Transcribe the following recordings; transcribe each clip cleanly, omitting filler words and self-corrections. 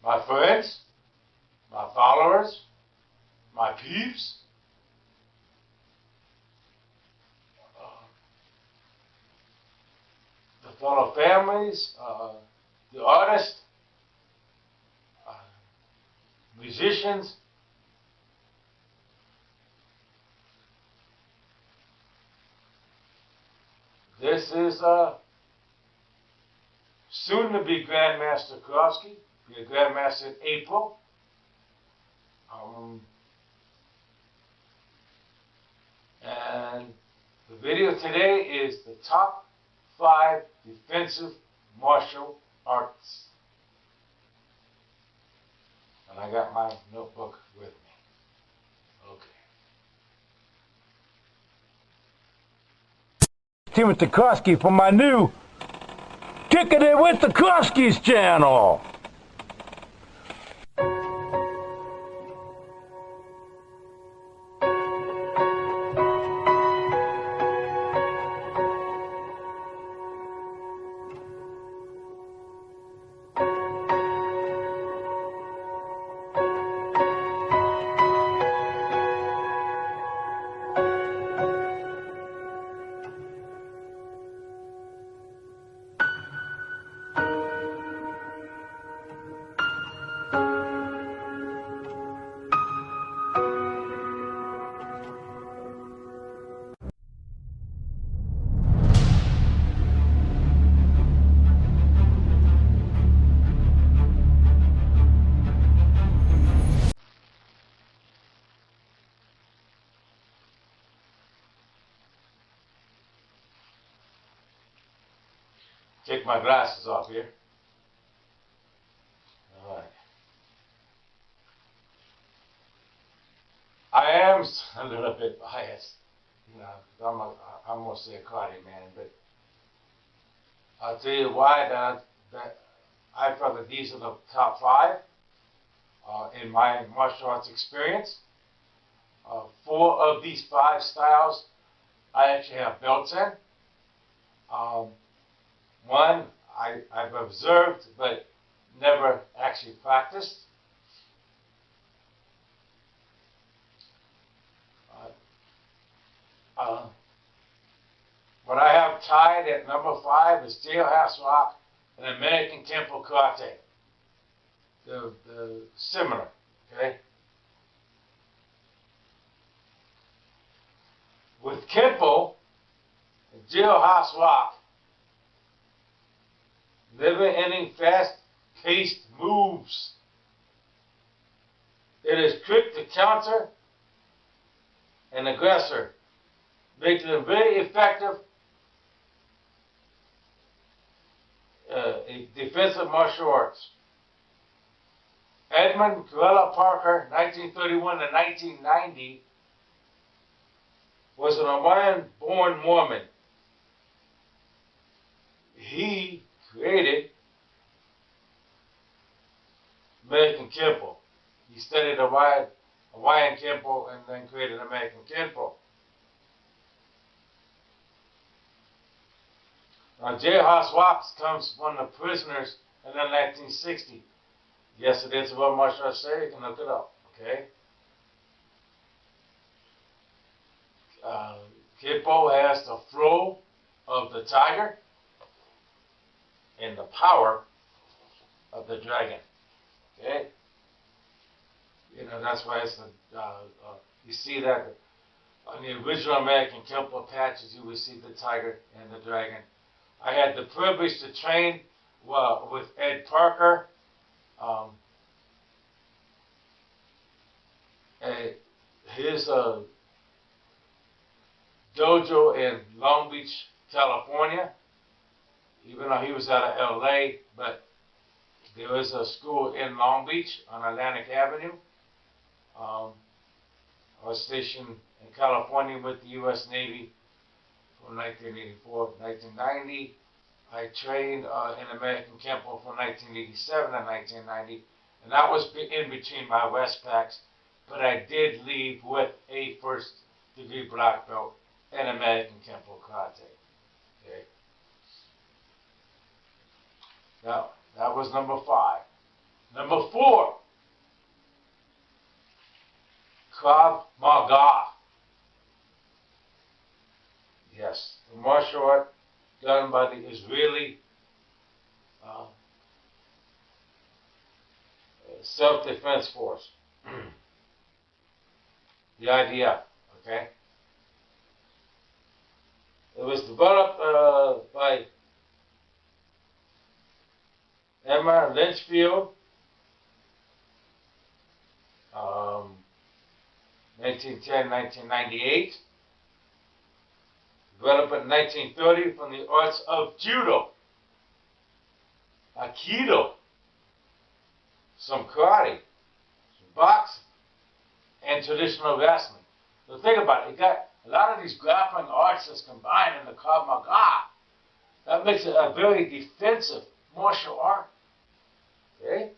my friends, my followers, my peeps, the fellow families, the artists, musicians. This is soon to be Grandmaster Kerofsky. Be a Grandmaster in April. And the video today is the top 5 defensive martial arts. And I got my notebook with me. Okay. Timothy Kerofsky for my new Kicking It with the Kerofskys channel. Take my glasses off here. All right. I am a little bit biased, you know. I'm mostly a karate man, but I'll tell you why that I felt that these are the top 5 in my martial arts experience. 4 of these 5 styles I actually have belts in. One I've observed but never actually practiced. What I have tied at number 5 is jailhouse rock and American Kenpo karate. They're similar, okay? With Kenpo and jailhouse rock, never-ending, fast-paced moves. It is quick to counter an aggressor, making them very effective in defensive martial arts. Edmund Gorilla Parker, 1931 to 1990, was an Hawaiian-born Mormon. He created American Kenpo. He studied Hawaiian Kenpo and then created American Kenpo. Now, jailhouse rocks comes from the prisoners in the 1960s. Yes, it is what martial arts say. You can look it up. Okay. Kenpo has the flow of the tiger and the power of the dragon. Okay? You know, that's why it's the, you see that on the original American Kenpo patches, you will see the tiger and the dragon. I had the privilege to train with Ed Parker. His dojo in Long Beach, California, even though he was out of LA, but there was a school in Long Beach on Atlantic Avenue. I was stationed in California with the U.S. Navy from 1984 to 1990. I trained in American Kenpo from 1987 to 1990, and that was in between my West Packs, but I did leave with a first-degree black belt in American Kenpo karate. Okay. Now, that was number 5. Number 4, Krav Maga. Yes, the martial art done by the Israeli self-defense force, the IDF, okay? It was developed by Emma Lynchfield, 1910-1998. Developed in 1930 from the arts of judo, aikido, some karate, some boxing, and traditional wrestling. So think about it. You got a lot of these grappling arts that's combined in the Krav Maga. That makes it a very defensive martial art. Okay?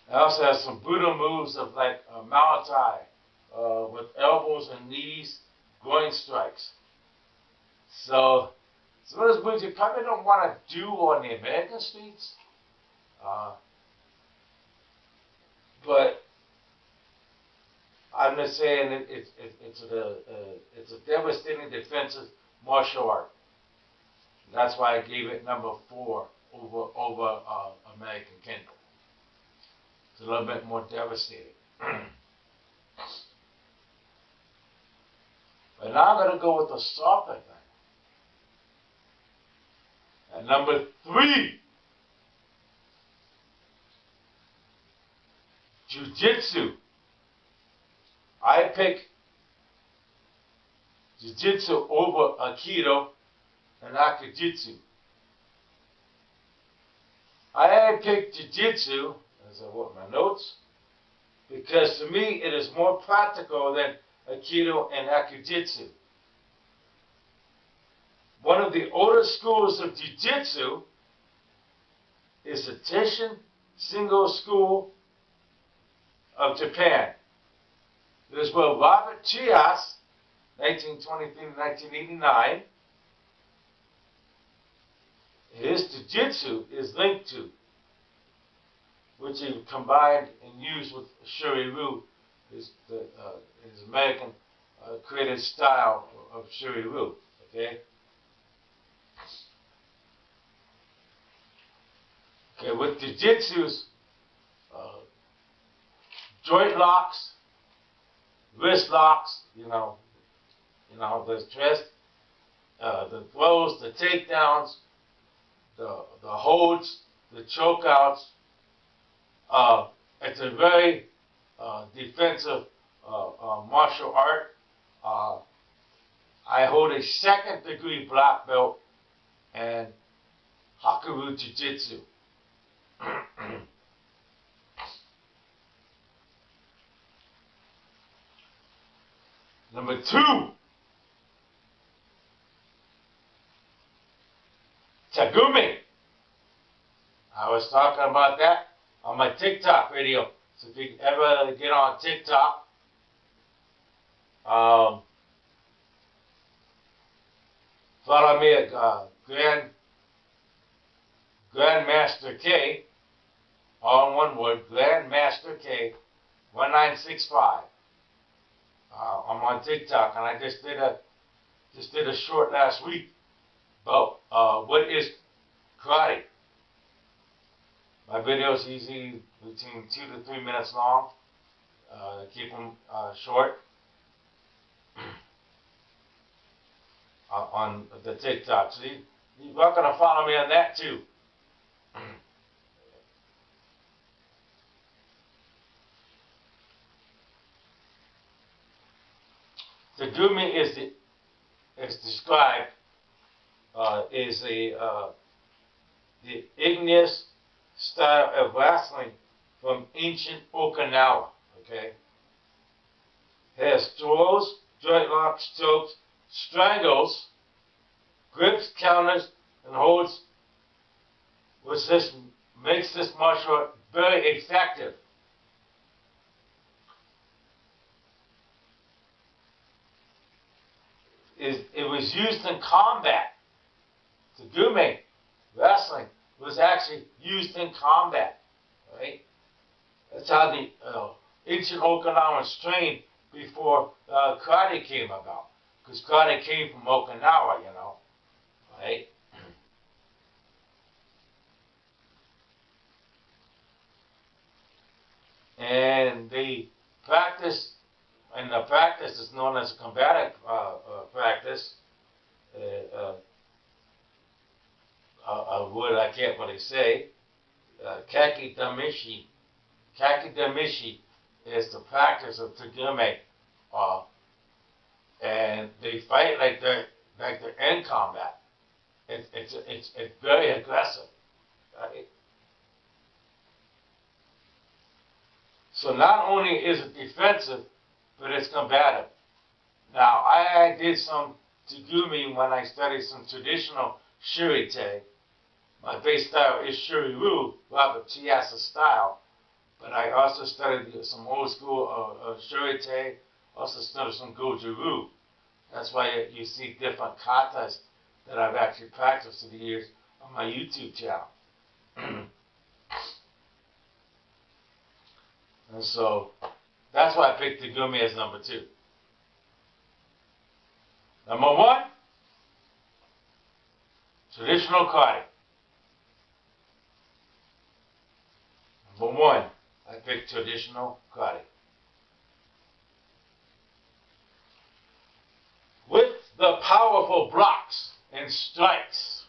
It also has some Buddha moves of like Muay Thai, with elbows and knees, groin strikes. So some of those moves you probably don't want to do on the American streets. But I'm just saying it's a devastating defensive martial art. That's why I gave it number 4 over American Kenpo. It's a little bit more devastating. But now I'm going to go with the softer thing. And number 3, Jujitsu. I pick Jujitsu over Aikido and Akujitsu. I picked Jujitsu, as I wrote in my notes, because to me it is more practical than Aikido and Akujitsu. One of the older schools of Jiu-Jitsu is the Tenshin Singo School of Japan. It is where Robert Chias, 1923 to 1989, his Jiu-Jitsu is linked to, which he combined and used with Shuri Ryu, his American created style of Shuri Ryu. Okay. Okay, with Jiu-Jitsu's joint locks, wrist locks, the twist, the throws, the takedowns, the holds, the chokeouts. It's a very defensive martial art. I hold a 2nd degree black belt in Hakuyu Jiu-Jitsu. Number 2, Tagumi. I was talking about that on my TikTok video. So if you ever get on TikTok, follow me at Grandmaster K, all in one word, Grandmaster K 1965. I'm on TikTok, and I just did a short last week about what is karate. My videos usually between 2 to 3 minutes long. Keep them short on the TikTok. So you're welcome to follow me on that too. Tagumi is described is the igneous style of wrestling from ancient Okinawa. Okay, has throws, joint locks, chokes, strangles, grips, counters, and holds, which makes this martial art very effective. It was used in combat. Tagumi wrestling was actually used in combat, right? That's how the ancient Okinawans trained before karate came about, because karate came from Okinawa, you know, right? And the practice is known as a combative practice. A word I can't really say. Kaki damishi. Kaki damishi is the practice of Tagume, and they fight like they're in combat. It's very aggressive, right? So not only is it defensive, but it's combative. Now, I did some Tagumi when I studied some traditional Shuri Te. My base style is Shorinjiryu, Robert Chiasa style. But I also studied some old school Shuri Te, also studied some Goju Ryu. That's why you see different katas that I've actually practiced through the years on my YouTube channel. And so that's why I picked Tagumi as number 2. Number 1, traditional karate. Number 1, I picked traditional karate. With the powerful blocks and strikes,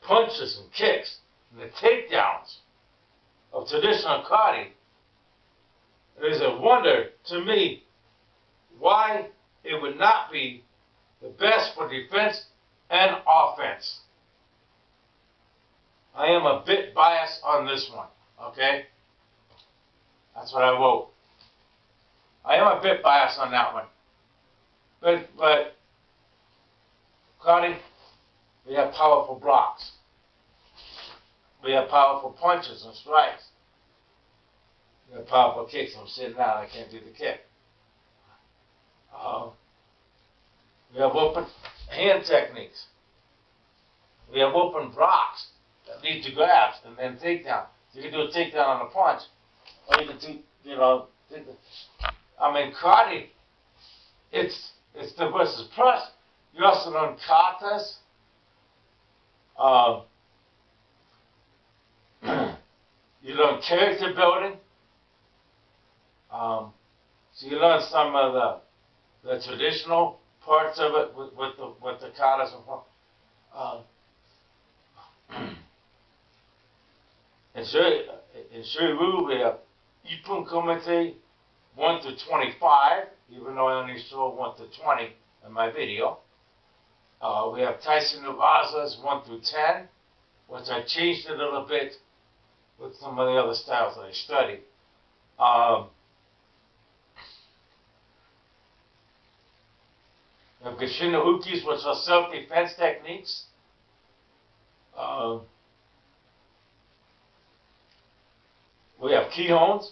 punches and kicks, and the takedowns of traditional karate, it is a wonder to me why it would not be the best for defense and offense. I am a bit biased on this one, okay? That's what I wrote. I am a bit biased on that one. But karate, we have powerful blocks. We have powerful punches and strikes. We have powerful kicks. I'm sitting down, I can't do the kick. We have open hand techniques. We have open blocks that lead to grabs and then takedown. So you can do a takedown on a punch, or you can do, I mean, karate, it's the versus plus. You also learn katas. You learn character building. So you learn some of the traditional parts of it with the katas and in Shorinjiryu we have Ippon Kumite 1 to 25, even though I only show 1 to 20 in my video. We have Taishin Nuvazas 1 through 10, which I changed a little bit with some of the other styles that I studied. We have Gashina Ukis, which are self-defense techniques. We have Kihons.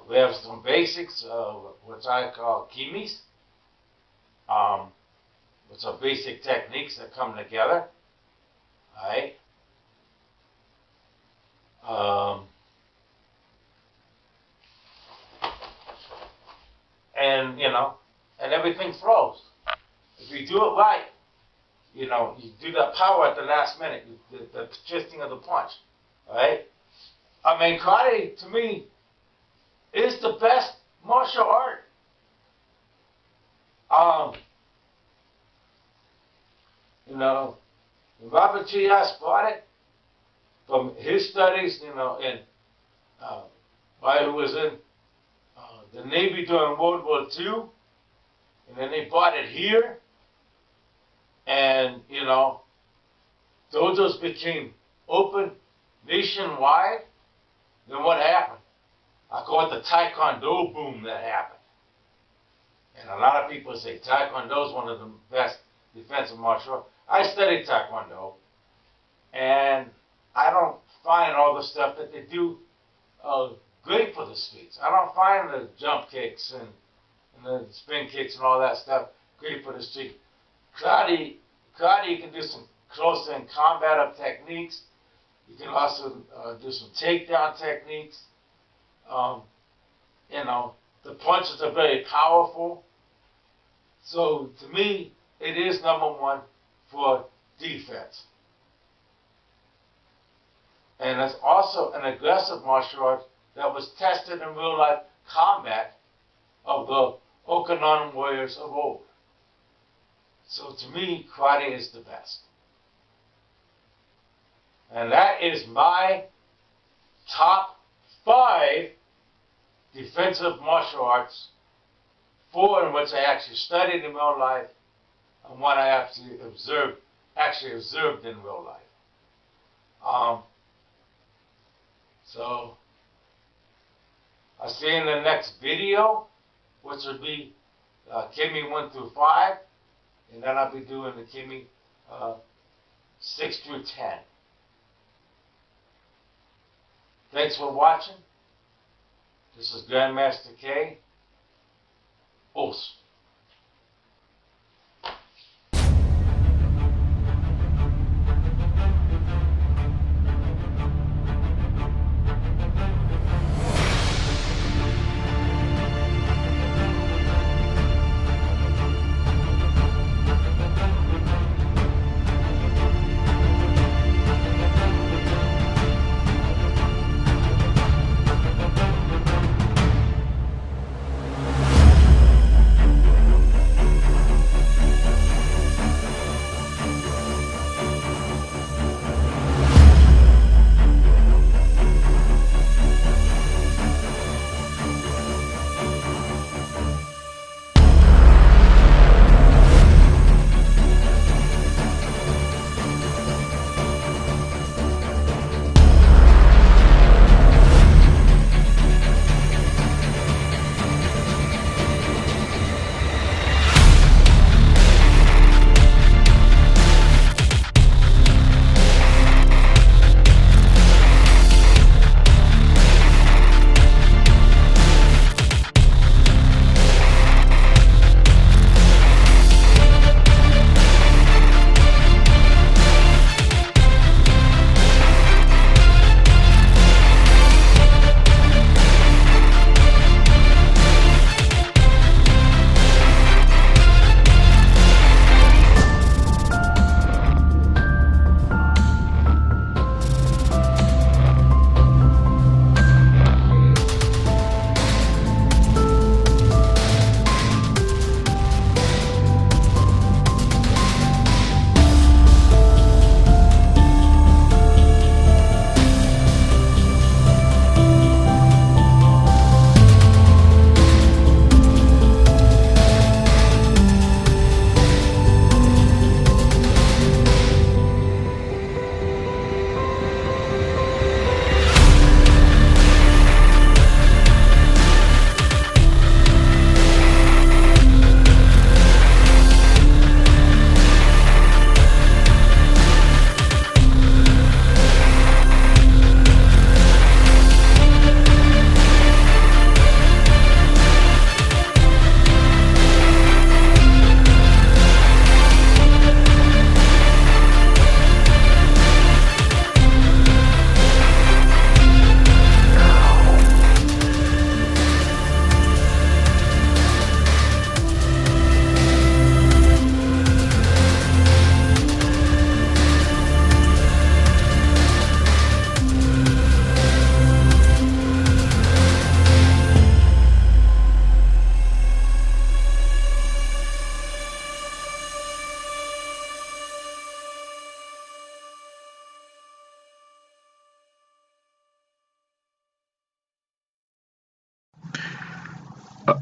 We have some basics, which I call Kimis, which are basic techniques that come together. Alright. And, and everything flows. If you do it right, you do that power at the last minute, the twisting of the punch. Alright? I mean, karate, to me, is the best martial art. Robert Chias bought it from his studies, and while he was in the Navy during World War II, and then they bought it here, and, dojos became open nationwide. Then what happened? I call it the Tae Kwon Do boom that happened. And a lot of people say Tae Kwon Do is one of the best defensive martial arts. I studied Tae Kwon Do, and I don't find all the stuff that they do great for the streets. I don't find the jump kicks and the spin kicks and all that stuff great for the street. Karate, you can do some close-in combat techniques. You can also do some takedown techniques. You know, the punches are very powerful. So to me, it is number one for defense. And it's also an aggressive martial art that was tested in real life combat of the Okinawan warriors of old. So to me, karate is the best. And that is my top 5 defensive martial arts, 4 in which I actually studied in real life, and 1 I actually observed in real life. So I'll see you in the next video, which will be Kimi 1 through 5, and then I'll be doing the Kimi 6 through 10. Thanks for watching. This is Grandmaster K. Os.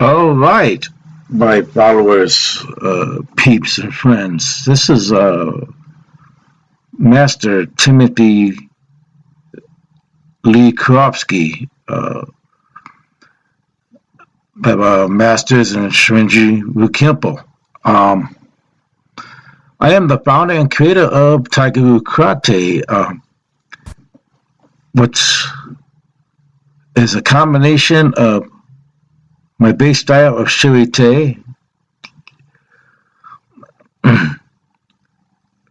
All right, my followers, peeps, and friends. This is Master Timothy Lee Kerofsky, Masters in Shorinjiryu Kempo. I am the founder and creator of Tiger Karate, which is a combination of my base style of Shuri Te,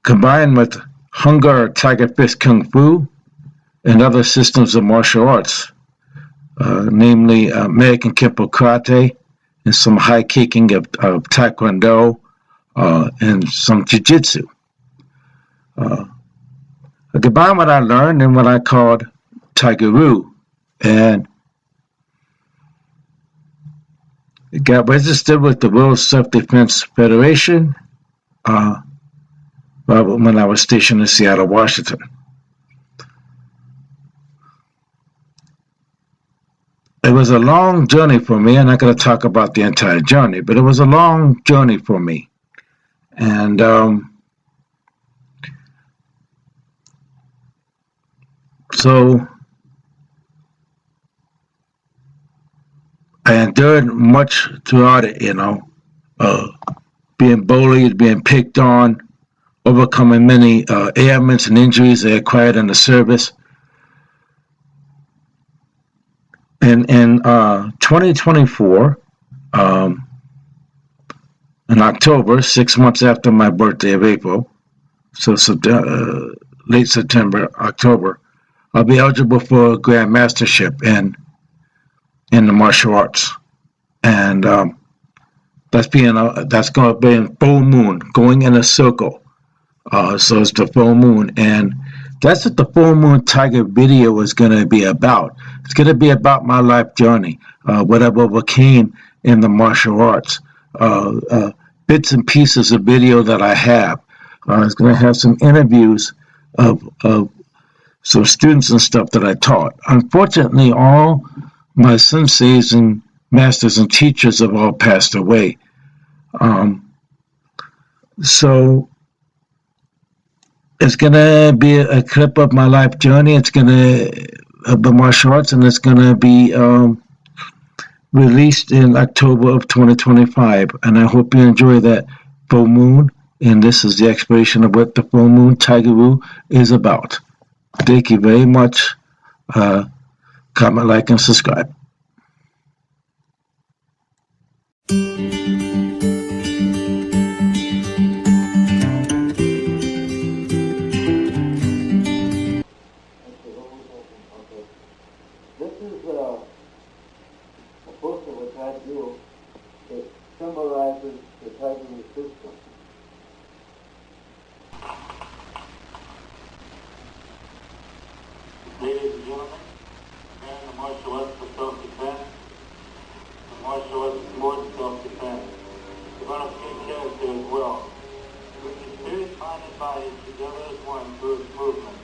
combined with Hungar Tiger Fist Kung Fu and other systems of martial arts, namely American Kenpo Karate and some high kicking of Tae Kwon Do and some Jujitsu. I combined what I learned and what I called Tiger Ryu, and it got registered with the World Self-Defense Federation when I was stationed in Seattle, Washington. It was a long journey for me. I'm not going to talk about the entire journey, but it was a long journey for me. And so I endured much throughout it, being bullied, being picked on, overcoming many ailments and injuries I acquired in the service. And in 2024, in October, 6 months after my birthday of April, so late September, October, I'll be eligible for a Grandmastership in the martial arts. And that's going to be in full moon, going in a circle. So it's the full moon, and that's what the full moon tiger video is going to be about. It's going to be about my life journey, what I've overcame in the martial arts, bits and pieces of video that I have. It's going to have some interviews of some students and stuff that I taught. Unfortunately, all my senseis and masters and teachers have all passed away. So it's going to be a clip of my life journey. It's going to of the martial arts, and it's going to be released in October of 2025. And I hope you enjoy that full moon. And this is the explanation of what the full moon Tiger Ryu is about. Thank you very much. Comment, like, and subscribe. This is a poster which I do that symbolizes the Tiger Ryu system. Ladies and gentlemen, and the martial arts for self-defense, the martial arts is more than self-defense. The Kerofsky character as well. Bringing spirit, mind, and body together as one through its movement.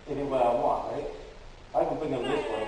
Any way I want, right? I can bring them this way.